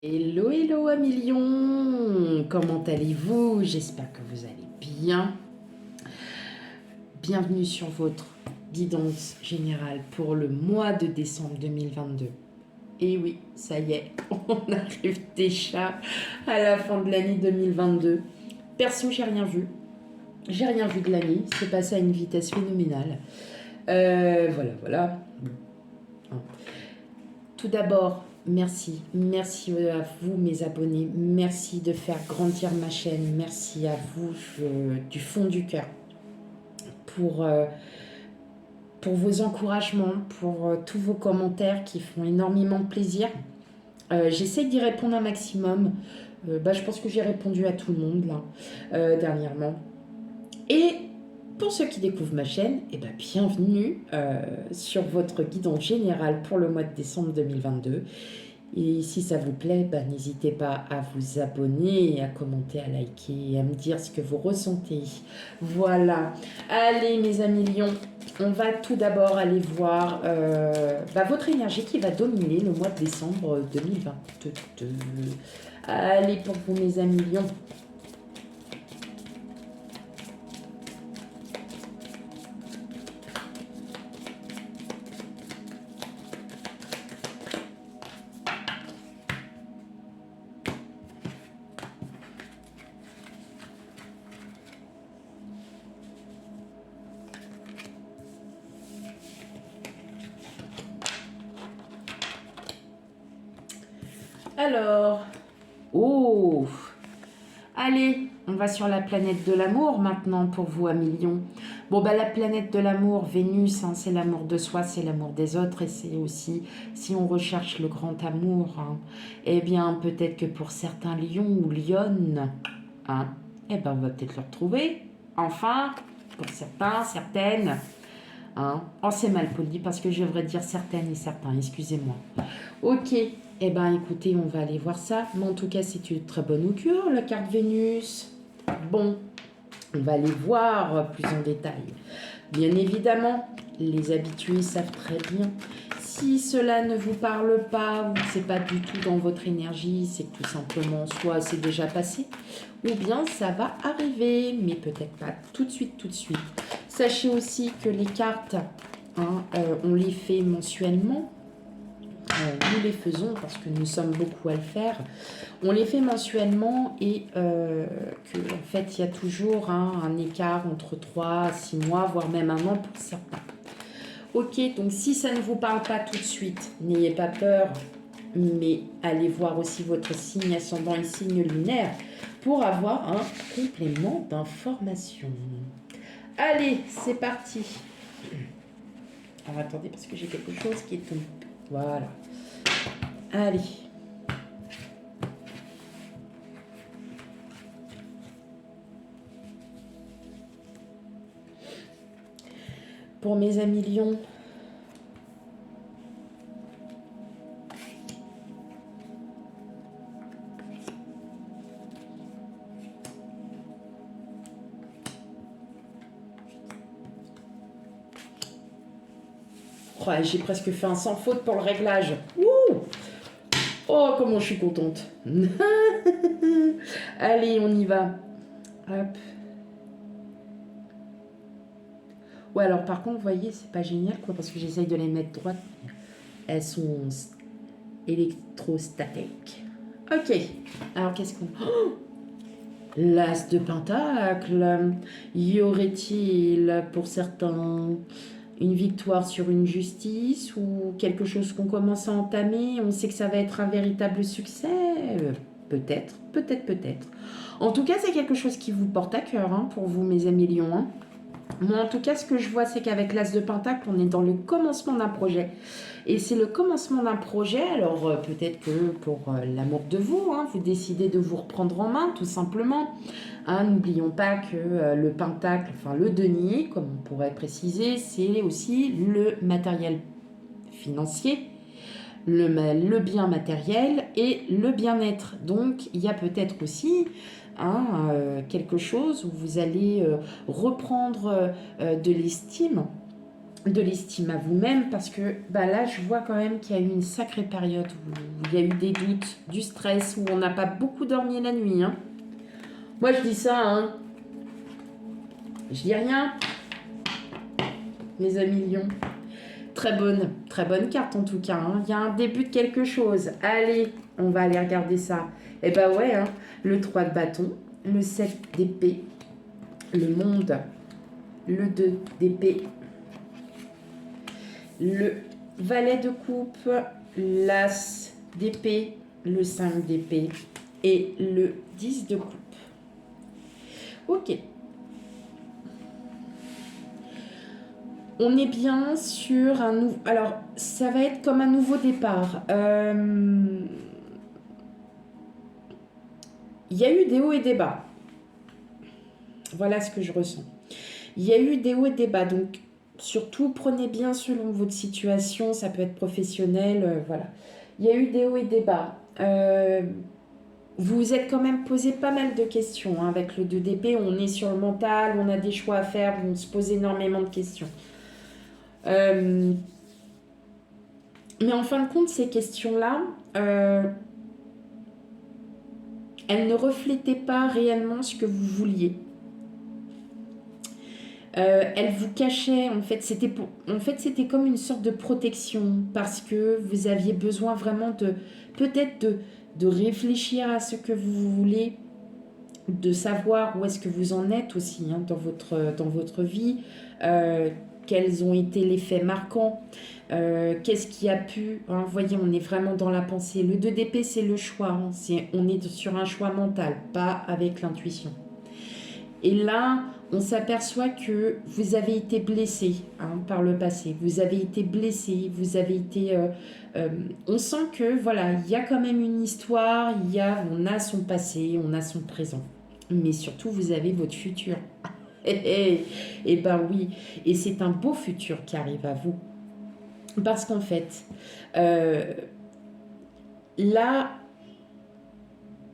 Hello, hello à millions. Comment allez-vous? J'espère que vous allez bien. Bienvenue sur votre guidance générale pour le mois de décembre 2022. Et oui, ça y est, on arrive déjà à la fin de l'année 2022. Perso, j'ai rien vu. J'ai rien vu de l'année. C'est passé à une vitesse phénoménale. Voilà. Tout d'abord, merci à vous mes abonnés, merci de faire grandir ma chaîne, merci à vous du fond du cœur pour, pour vos encouragements, pour tous vos commentaires qui font énormément plaisir. J'essaie d'y répondre un maximum. Je pense que j'ai répondu à tout le monde là, dernièrement. Et pour ceux qui découvrent ma chaîne, bienvenue sur votre guidance générale pour le mois de décembre 2022. Et si ça vous plaît, n'hésitez pas à vous abonner, à commenter, à liker, à me dire ce que vous ressentez. Voilà. Allez mes amis lions, on va tout d'abord aller voir votre énergie qui va dominer le mois de décembre 2022. Allez pour vous mes amis lions. Alors, allez, on va sur la planète de l'amour maintenant pour vous à millions. La planète de l'amour, Vénus, c'est l'amour de soi, c'est l'amour des autres et c'est aussi, si on recherche le grand amour, peut-être que pour certains lions ou lionnes, on va peut-être le retrouver, enfin, pour certains, certaines. C'est mal poli parce que je devrais dire certaines et certains, excusez-moi. Ok, écoutez, on va aller voir ça. Mais en tout cas, c'est une très bonne augure, la carte Vénus. Bon, on va aller voir plus en détail. Bien évidemment, les habitués savent très bien. Si cela ne vous parle pas ou que c'est pas du tout dans votre énergie, c'est que tout simplement, soit c'est déjà passé, ou bien ça va arriver, mais peut-être pas tout de suite. Sachez aussi que les cartes, on les fait mensuellement. Nous les faisons parce que nous sommes beaucoup à le faire. On les fait mensuellement et qu'en fait, il y a toujours un écart entre 3 à 6 mois, voire même un an pour certains. Ok, donc si ça ne vous parle pas tout de suite, n'ayez pas peur, mais allez voir aussi votre signe ascendant et signe lunaire pour avoir un complément d'information. Allez, c'est parti. Alors attendez, parce que j'ai quelque chose qui est tombé. Voilà. Allez. Pour mes amis lions, j'ai presque fait un sans faute pour le réglage. Ouh, oh, comment je suis contente. Allez, on y va. Hop. Ouais, alors par contre, vous voyez, c'est pas génial, parce que j'essaye de les mettre droites. Elles sont électrostatiques. Ok. Alors, qu'est-ce qu'on... Oh, l'as de pentacle. Y aurait-il, pour certains, une victoire sur une justice ou quelque chose qu'on commence à entamer? On sait que ça va être un véritable succès. Peut-être. En tout cas, c'est quelque chose qui vous porte à cœur, pour vous, mes amis lions. Moi, en tout cas, ce que je vois, c'est qu'avec l'as de pentacle, on est dans le commencement d'un projet. Et c'est le commencement d'un projet, alors peut-être que pour l'amour de vous, vous décidez de vous reprendre en main, tout simplement. N'oublions pas que le pentacle, enfin le denier, comme on pourrait préciser, c'est aussi le matériel financier, le bien matériel et le bien-être. Donc, il y a peut-être aussi quelque chose où vous allez reprendre de l'estime de l'estime à vous-même, parce que bah là, je vois quand même qu'il y a eu une sacrée période où il y a eu des doutes, du stress, où on n'a pas beaucoup dormi la nuit. Hein. Moi, je dis ça, hein. Je dis rien, mes amis lions. Très bonne carte en tout cas. Hein. Il y a un début de quelque chose. Allez, on va aller regarder ça. Et bah ouais, hein, le 3 de bâton, le 7 d'épée, le monde, le 2 d'épée, le valet de coupe, l'as d'épée, le 5 d'épée et le 10 de coupe. Ok. On est bien sur un nouveau... Alors, ça va être comme un nouveau départ. Il y a eu des hauts et des bas. Voilà ce que je ressens. Il y a eu des hauts et des bas. Donc, surtout, prenez bien selon votre situation. Ça peut être professionnel. Voilà. Il y a eu des hauts et des bas. Vous vous êtes quand même posé pas mal de questions. Hein. Avec le 2 d'épée, on est sur le mental. On a des choix à faire. On se pose énormément de questions. Mais en fin de compte, ces questions-là, elles ne reflétaient pas réellement ce que vous vouliez. Elles vous cachaient, en fait, c'était comme une sorte de protection parce que vous aviez besoin vraiment peut-être de réfléchir à ce que vous voulez, de savoir où est-ce que vous en êtes aussi hein, dans votre vie, quels ont été les faits marquants, qu'est-ce qui a pu... Hein, vous voyez, on est vraiment dans la pensée. Le 2 d'épée, c'est le choix. Hein, on est sur un choix mental, pas avec l'intuition. Et là, on s'aperçoit que vous avez été blessé hein, par le passé. Vous avez été blessé, vous avez été... on sent que, voilà, il y a quand même une histoire, on a son passé, on a son présent. Mais surtout, vous avez votre futur. Et ben oui, et c'est un beau futur qui arrive à vous. Parce qu'en fait, là,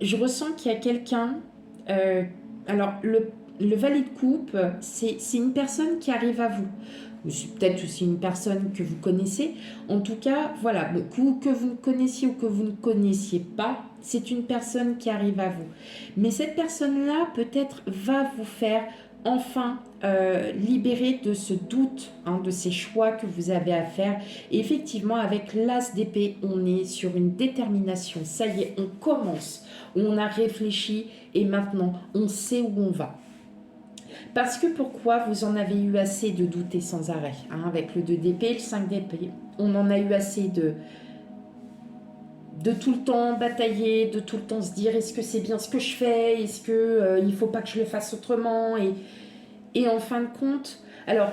je ressens qu'il y a quelqu'un... alors, le valet de coupe, c'est une personne qui arrive à vous. C'est peut-être aussi une personne que vous connaissez. En tout cas, voilà, que vous connaissiez ou que vous ne connaissiez pas, c'est une personne qui arrive à vous. Mais cette personne-là, peut-être, va vous faire enfin libérer de ce doute, hein, de ces choix que vous avez à faire. Et effectivement, avec l'as d'épée, on est sur une détermination. Ça y est, on commence. On a réfléchi et maintenant, on sait où on va. Parce que pourquoi vous en avez eu assez de douter sans arrêt hein, avec le 2 d'épée, le 5 d'épée. On en a eu assez de tout le temps batailler, de tout le temps se dire est-ce que c'est bien ce que je fais, est-ce que il faut pas que je le fasse autrement et en fin de compte, alors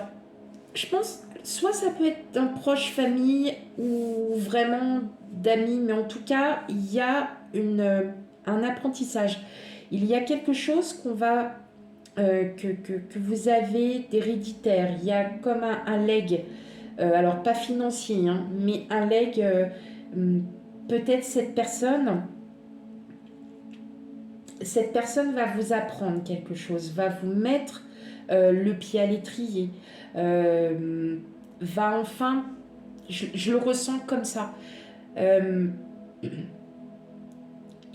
je pense soit ça peut être d'un proche famille ou vraiment d'amis, mais en tout cas il y a un apprentissage. Il y a quelque chose qu'on va que vous avez d'héréditaire. Il y a comme un legs, alors pas financier, hein, mais un legs, peut-être cette personne va vous apprendre quelque chose, va vous mettre le pied à l'étrier, va enfin, je le ressens comme ça,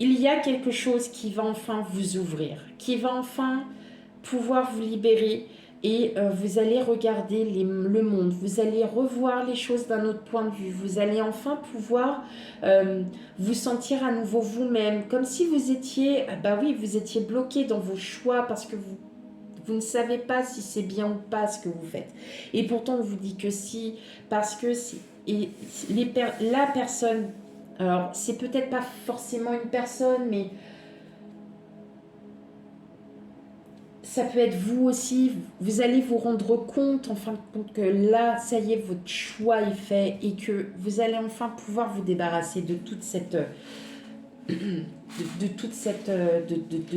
il y a quelque chose qui va enfin vous ouvrir, qui va enfin pouvoir vous libérer et vous allez regarder le monde, vous allez revoir les choses d'un autre point de vue, vous allez enfin pouvoir vous sentir à nouveau vous-même, comme si vous étiez, bah oui, vous étiez bloqué dans vos choix parce que vous ne savez pas si c'est bien ou pas ce que vous faites. Et pourtant, on vous dit que si, parce que la personne, alors c'est peut-être pas forcément une personne, mais ça peut être vous aussi, vous allez vous rendre compte, en fin de compte, que là, ça y est, votre choix est fait et que vous allez enfin pouvoir vous débarrasser de toute cette... de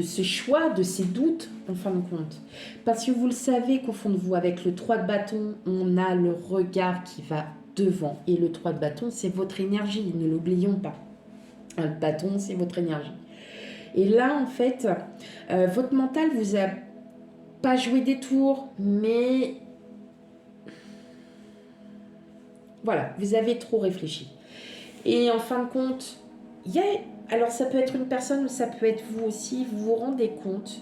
ce choix, de ces doutes, en fin de compte. Parce que vous le savez qu'au fond de vous, avec le 3 de bâton, on a le regard qui va devant. Et le 3 de bâton, c'est votre énergie, ne l'oublions pas. Le bâton, c'est votre énergie. Et là, en fait, votre mental vous a pas joué des tours, mais Voilà, vous avez trop réfléchi. Et en fin de compte, il y a... Alors ça peut être une personne ou ça peut être vous aussi, vous vous rendez compte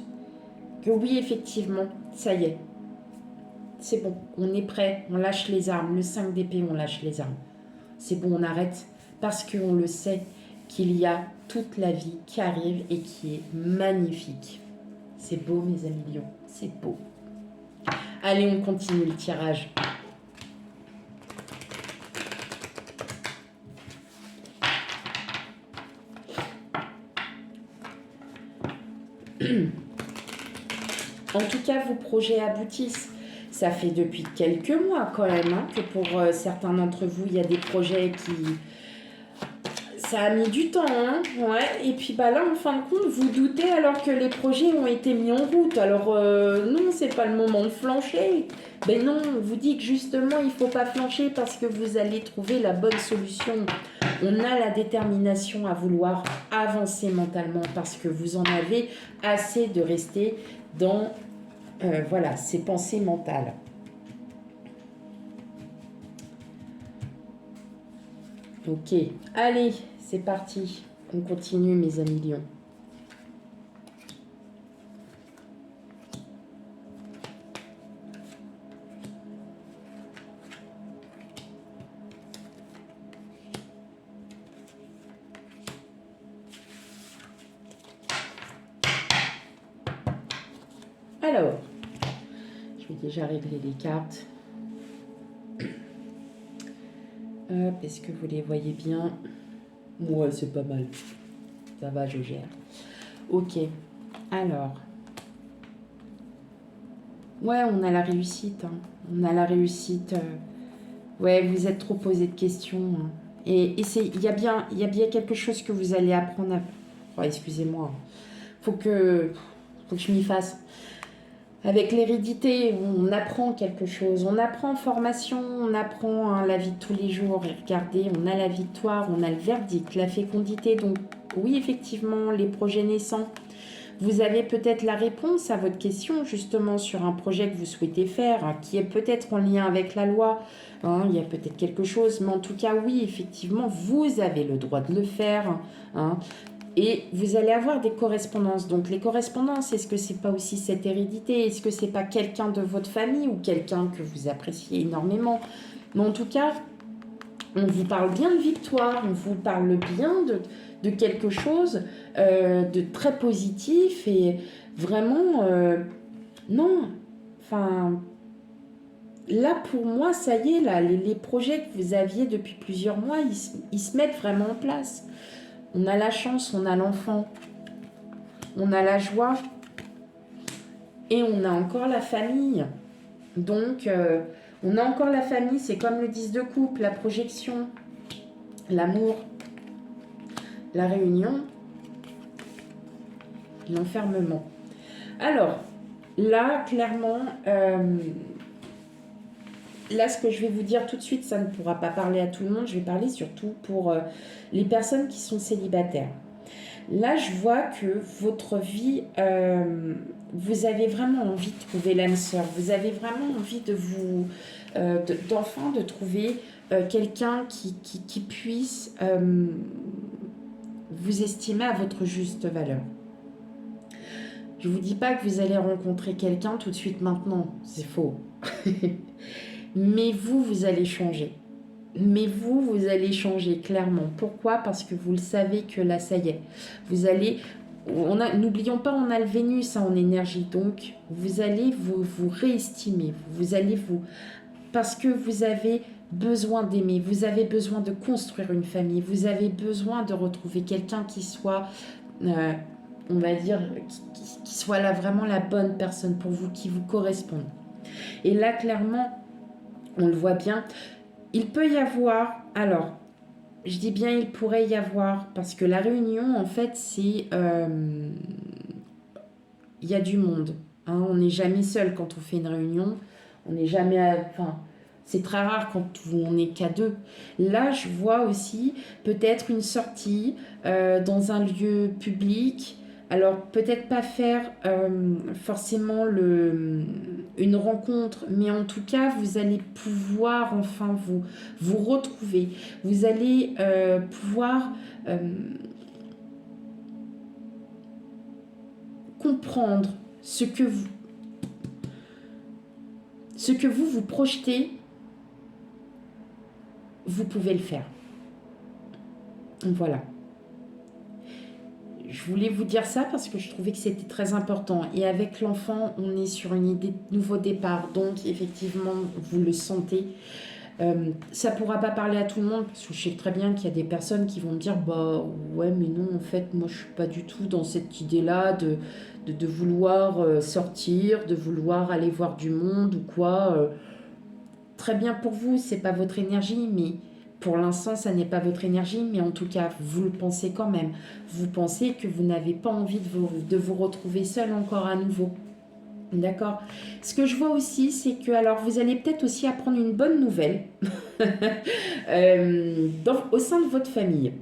que oui, effectivement, ça y est. C'est bon, on est prêt, on lâche les armes. Le 5 d'épée, on lâche les armes. C'est bon, on arrête. Parce qu'on le sait qu'il y a toute la vie qui arrive et qui est magnifique. C'est beau, mes amis lions, c'est beau. Allez, on continue le tirage. En tout cas, vos projets aboutissent. Ça fait depuis quelques mois quand même, hein, que pour certains d'entre vous, il y a des projets qui... Ça a mis du temps, hein, ouais. Et puis bah là, en fin de compte, vous doutez alors que les projets ont été mis en route. Alors non, c'est pas le moment de flancher. Ben non, on vous dit que justement, il faut pas flancher parce que vous allez trouver la bonne solution. On a la détermination à vouloir avancer mentalement parce que vous en avez assez de rester dans voilà, ces pensées mentales. Ok, allez, c'est parti. On continue, mes amis lions. Alors, je vais déjà régler les cartes. Hop, est-ce que vous les voyez bien? Ouais, c'est pas mal. Ça va, je gère. Ok, alors. Ouais, on a la réussite. Hein. On a la réussite. Ouais, vous êtes trop posé de questions. Hein. Et il y a bien quelque chose que vous allez apprendre à... Oh, excusez-moi. Faut que je m'y fasse. Avec l'hérédité, on apprend quelque chose. On apprend en formation, on apprend hein, la vie de tous les jours. Et regardez, on a la victoire, on a le verdict, la fécondité. Donc oui, effectivement, les projets naissants. Vous avez peut-être la réponse à votre question justement sur un projet que vous souhaitez faire, hein, qui est peut-être en lien avec la loi. Hein, il y a peut-être quelque chose, mais en tout cas, oui, effectivement, vous avez le droit de le faire. Hein. Et vous allez avoir des correspondances. Donc les correspondances, est-ce que c'est pas aussi cette hérédité? Est-ce que c'est pas quelqu'un de votre famille ou quelqu'un que vous appréciez énormément? Mais en tout cas, on vous parle bien de victoire, on vous parle bien de quelque chose de très positif et vraiment, non, enfin, là pour moi, ça y est, là, les projets que vous aviez depuis plusieurs mois, ils se mettent vraiment en place. On a la chance, on a l'enfant, on a la joie et on a encore la famille. Donc, on a encore la famille, c'est comme le 10 de coupe, la projection, l'amour, la réunion, l'enfermement. Alors, là, clairement, là, ce que je vais vous dire tout de suite, ça ne pourra pas parler à tout le monde. Je vais parler surtout pour les personnes qui sont célibataires. Là, je vois que votre vie, vous avez vraiment envie de trouver l'âme sœur. Vous avez vraiment envie de vous, d'enfin, de trouver quelqu'un qui puisse vous estimer à votre juste valeur. Je ne vous dis pas que vous allez rencontrer quelqu'un tout de suite maintenant. C'est faux. Mais vous allez changer. Mais vous allez changer, clairement. Pourquoi? Parce que vous le savez que là, ça y est. Vous allez... N'oublions pas, on a le Vénus en énergie. Donc, vous allez vous réestimer. Vous allez vous... Parce que vous avez besoin d'aimer. Vous avez besoin de construire une famille. Vous avez besoin de retrouver quelqu'un qui soit... on va dire, qui soit là vraiment la bonne personne pour vous, qui vous corresponde. Et là, clairement, on le voit bien, il peut y avoir, alors, je dis bien il pourrait y avoir, parce que la réunion, en fait, c'est, il y a du monde. Hein, on n'est jamais seul quand on fait une réunion, on n'est jamais, enfin, c'est très rare quand on n'est qu'à deux. Là, je vois aussi peut-être une sortie dans un lieu public, Alors, peut-être pas faire forcément une rencontre, mais en tout cas, vous allez pouvoir enfin vous retrouver. Vous allez pouvoir euh, comprendre ce que vous projetez, vous pouvez le faire. Voilà. Je voulais vous dire ça parce que je trouvais que c'était très important. Et avec l'enfant, on est sur une idée de nouveau départ. Donc, effectivement, vous le sentez. Ça ne pourra pas parler à tout le monde parce que je sais très bien qu'il y a des personnes qui vont me dire bah ouais, mais non, en fait, moi, je ne suis pas du tout dans cette idée-là de vouloir sortir, de vouloir aller voir du monde ou quoi. Très bien pour vous, c'est pas votre énergie, mais pour l'instant, ça n'est pas votre énergie, mais en tout cas, vous le pensez quand même. Vous pensez que vous n'avez pas envie de vous retrouver seul encore à nouveau. D'accord. Ce que je vois aussi, c'est que alors vous allez peut-être aussi apprendre une bonne nouvelle au sein de votre famille.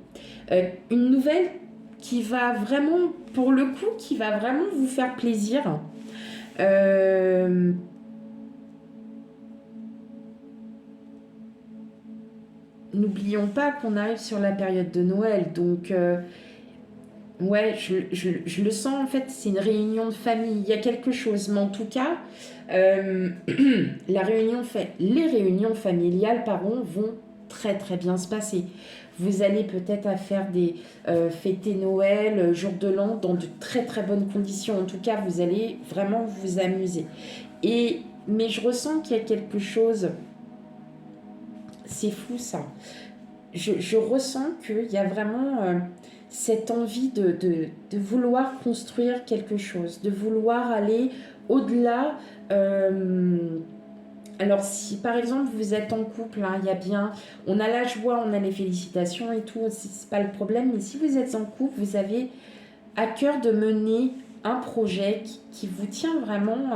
Une nouvelle qui va vraiment, pour le coup, qui va vraiment vous faire plaisir. Euh, N'oublions pas qu'on arrive sur la période de Noël, donc ouais, je le sens en fait, c'est une réunion de famille, il y a quelque chose, mais en tout cas, euh, les réunions familiales, pardon, vont très très bien se passer. Vous allez peut-être à faire des fêter Noël, jour de l'an, dans de très très bonnes conditions. En tout cas, vous allez vraiment vous amuser. Mais je ressens qu'il y a quelque chose, c'est fou ça. Je ressens qu'il y a vraiment cette envie de vouloir construire quelque chose, de vouloir aller au-delà. euh, alors si par exemple vous êtes en couple, hein, il y a bien, on a la joie, on a les félicitations et tout, c'est pas le problème, mais si vous êtes en couple, vous avez à cœur de mener un projet qui vous tient vraiment.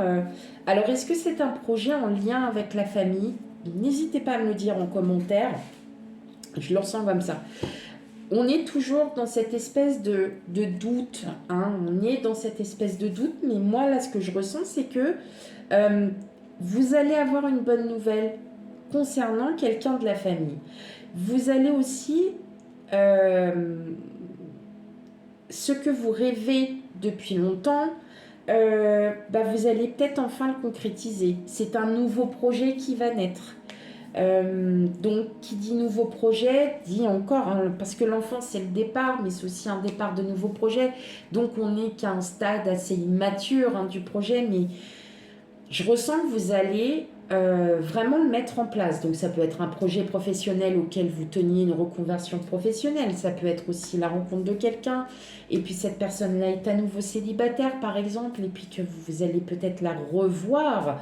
Alors est-ce que c'est un projet en lien avec la famille? N'hésitez pas à me le dire en commentaire. Je le ressens comme ça. On est toujours dans cette espèce de doute. Hein. On est dans cette espèce de doute. Mais moi, là, ce que je ressens, c'est que euh, vous allez avoir une bonne nouvelle concernant quelqu'un de la famille. Vous allez aussi, euh, ce que vous rêvez depuis longtemps, vous allez peut-être enfin le concrétiser. C'est un nouveau projet qui va naître. Donc, qui dit nouveau projet, dit encore, hein, parce que l'enfance c'est le départ, mais c'est aussi un départ de nouveaux projets. Donc, on n'est qu'à un stade assez immature hein, du projet, mais je ressens que vous allez vraiment le mettre en place. Donc, ça peut être un projet professionnel auquel vous teniez une reconversion professionnelle. Ça peut être aussi la rencontre de quelqu'un, et puis cette personne-là est à nouveau célibataire, par exemple, et puis que vous allez peut-être la revoir,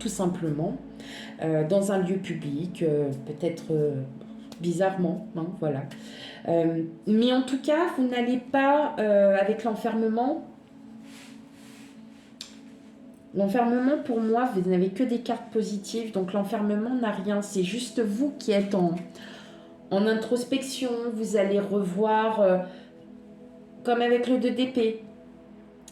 tout simplement, dans un lieu public, peut-être bizarrement, hein, voilà. Mais en tout cas, vous n'allez pas, avec l'enfermement, pour moi, vous n'avez que des cartes positives, donc l'enfermement n'a rien, c'est juste vous qui êtes en introspection, vous allez revoir, comme avec le 2 d'épée,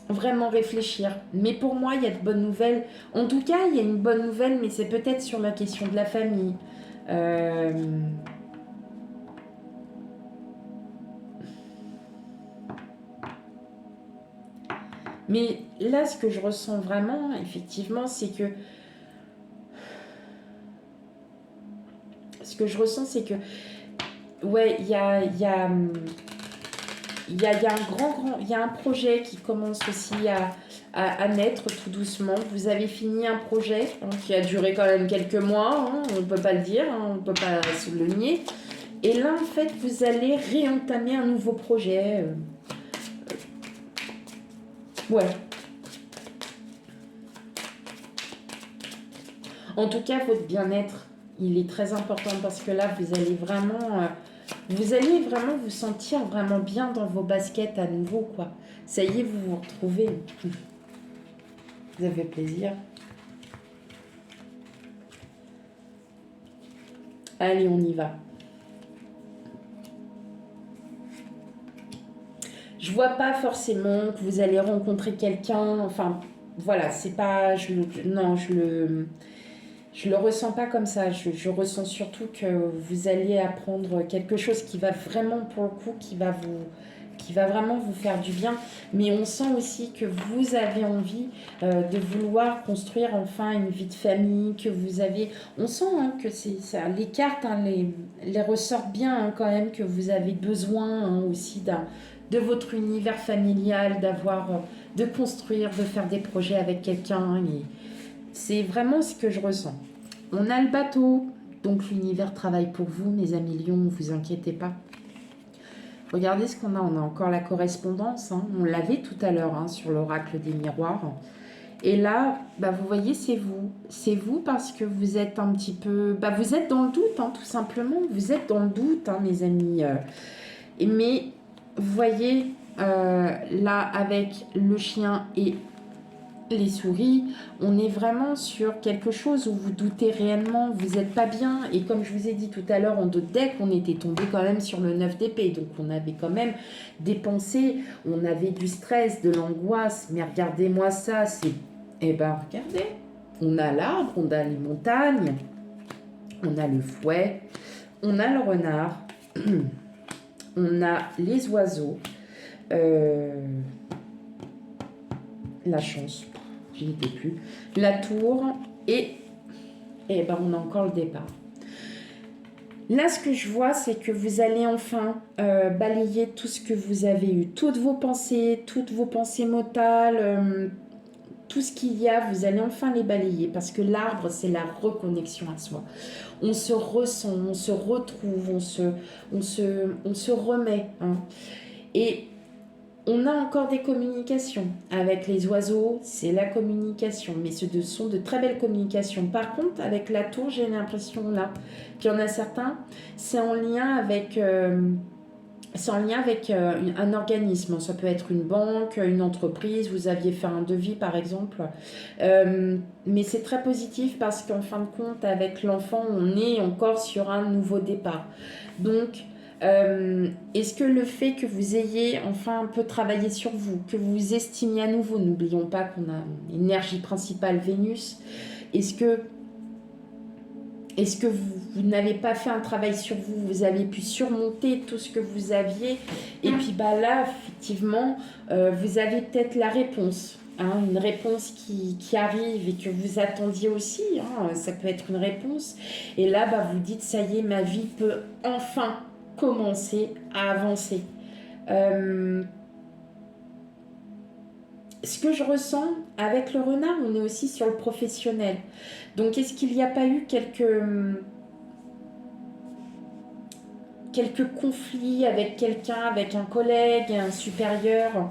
vraiment réfléchir. Mais pour moi, il y a de bonnes nouvelles. En tout cas, il y a une bonne nouvelle, mais c'est peut-être sur la question de la famille. Euh, Mais là, ce que je ressens vraiment, effectivement, c'est que... Ce que je ressens, c'est que... Ouais, il y a un il y a un projet qui commence aussi à naître tout doucement. Vous avez fini un projet hein, qui a duré quand même quelques mois, hein, on ne peut pas le dire, hein, on ne peut pas se le nier. Et là, en fait, vous allez réentamer un nouveau projet. Ouais. En tout cas, votre bien-être, il est très important parce que là, vous allez vraiment vous sentir vraiment bien dans vos baskets à nouveau, quoi. Ça y est, vous vous retrouvez. Vous avez plaisir. Allez, on y va. Je vois pas forcément que vous allez rencontrer quelqu'un, enfin, voilà, c'est pas... non, je le ressens pas comme ça. Je ressens surtout que vous allez apprendre quelque chose qui va vraiment, pour le coup, qui va vraiment vous faire du bien. Mais on sent aussi que vous avez envie de vouloir construire enfin une vie de famille, que vous avez... On sent hein, que c'est ça. Les cartes hein, les ressortent bien hein, quand même, que vous avez besoin hein, aussi de votre univers familial, d'avoir, de construire, de faire des projets avec quelqu'un. Et c'est vraiment ce que je ressens. On a le bateau, donc l'univers travaille pour vous, mes amis lions, ne vous inquiétez pas. Regardez ce qu'on a, on a encore la correspondance, hein. On l'avait tout à l'heure hein, sur l'oracle des miroirs. Et là, bah, vous voyez, c'est vous. C'est vous parce que vous êtes un petit peu... Bah, vous êtes dans le doute, hein, tout simplement. Vous êtes dans le doute, hein, mes amis. Mais vous voyez, là, avec le chien et les souris, on est vraiment sur quelque chose où vous doutez réellement, vous n'êtes pas bien. Et comme je vous ai dit tout à l'heure, en d'autres decks, on était tombé quand même sur le 9 d'épée. Donc on avait quand même des pensées, on avait du stress, de l'angoisse. Mais regardez-moi ça, c'est... Eh ben regardez, on a l'arbre, on a les montagnes, on a le fouet, on a le renard, on a les oiseaux, la chance, j'y étais plus, la tour et ben on a encore le départ. Là, ce que je vois, c'est que vous allez enfin balayer tout ce que vous avez eu, toutes vos pensées mentales, tout ce qu'il y a, vous allez enfin les balayer parce que l'arbre, c'est la reconnexion à soi. On se ressent, on se retrouve, on se remet. Hein. Et on a encore des communications. Avec les oiseaux, c'est la communication, mais ce sont de très belles communications. Par contre, avec la tour, j'ai l'impression là qu'il y en a certains, c'est en lien avec... un organisme, ça peut être une banque, une entreprise, vous aviez fait un devis par exemple, mais c'est très positif parce qu'en fin de compte avec l'enfant on est encore sur un nouveau départ. Donc est-ce que le fait que vous ayez enfin un peu travaillé sur vous, que vous vous estimiez à nouveau, n'oublions pas qu'on a une énergie principale Vénus, est-ce que vous n'avez pas fait un travail sur vous, vous avez pu surmonter tout ce que vous aviez et puis bah là, effectivement, vous avez peut-être la réponse, hein, une réponse qui arrive et que vous attendiez aussi, hein, ça peut être une réponse. Et là, bah, vous dites, ça y est, ma vie peut enfin commencer à avancer. Ce que je ressens avec le renard, on est aussi sur le professionnel. Donc, est-ce qu'il n'y a pas eu quelques conflits avec quelqu'un, avec un collègue, un supérieur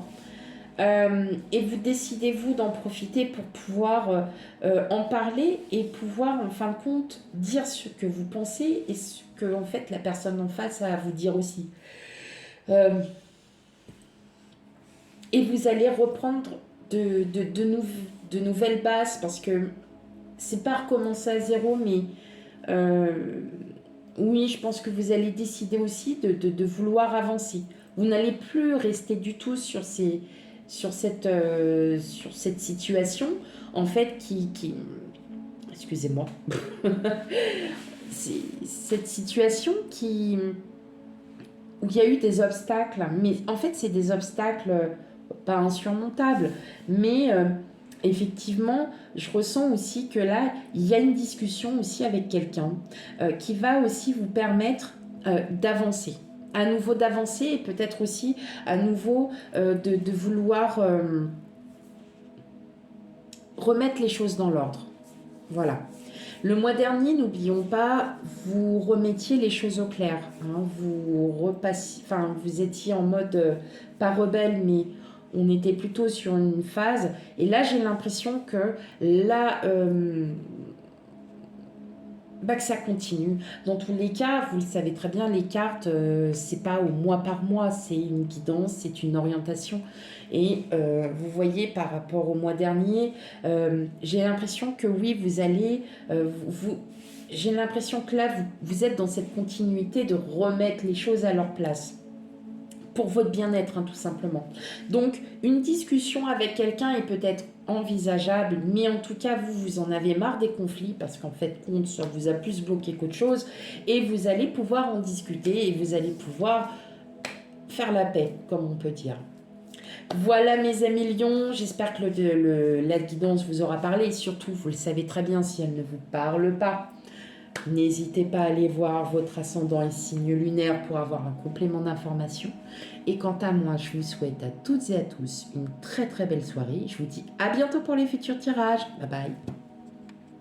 et vous décidez, vous, d'en profiter pour pouvoir en parler et pouvoir, en fin de compte, dire ce que vous pensez et ce que, en fait, la personne en face a à vous dire aussi. Et vous allez reprendre de nouvelles bases parce que c'est pas recommencer à zéro, mais oui, je pense que vous allez décider aussi de vouloir avancer. Vous n'allez plus rester du tout sur cette situation, en fait, excusez-moi, cette situation où il y a eu des obstacles, mais en fait, c'est des obstacles pas insurmontables, mais effectivement, je ressens aussi que là, il y a une discussion aussi avec quelqu'un qui va aussi vous permettre d'avancer. À nouveau d'avancer et peut-être aussi à nouveau de vouloir remettre les choses dans l'ordre. Voilà. Le mois dernier, n'oublions pas, vous remettiez les choses au clair. Hein, vous étiez en mode pas rebelle, mais on était plutôt sur une phase. Et là, j'ai l'impression que là, que ça continue. Dans tous les cas, vous le savez très bien, les cartes, c'est pas au mois par mois, c'est une guidance, c'est une orientation. Et vous voyez, par rapport au mois dernier, j'ai l'impression que oui, vous allez... j'ai l'impression que là, vous êtes dans cette continuité de remettre les choses à leur place. pour votre bien-être, hein, tout simplement. Donc, une discussion avec quelqu'un est peut-être envisageable, mais en tout cas, vous en avez marre des conflits, parce qu'en fait, compte, ça vous a plus bloqué qu'autre chose, et vous allez pouvoir en discuter, et vous allez pouvoir faire la paix, comme on peut dire. Voilà mes amis lions, j'espère que la guidance vous aura parlé, et surtout, vous le savez très bien, si elle ne vous parle pas, n'hésitez pas à aller voir votre ascendant et signe lunaire pour avoir un complément d'information. Et quant à moi, je vous souhaite à toutes et à tous une très très belle soirée. Je vous dis à bientôt pour les futurs tirages. Bye bye.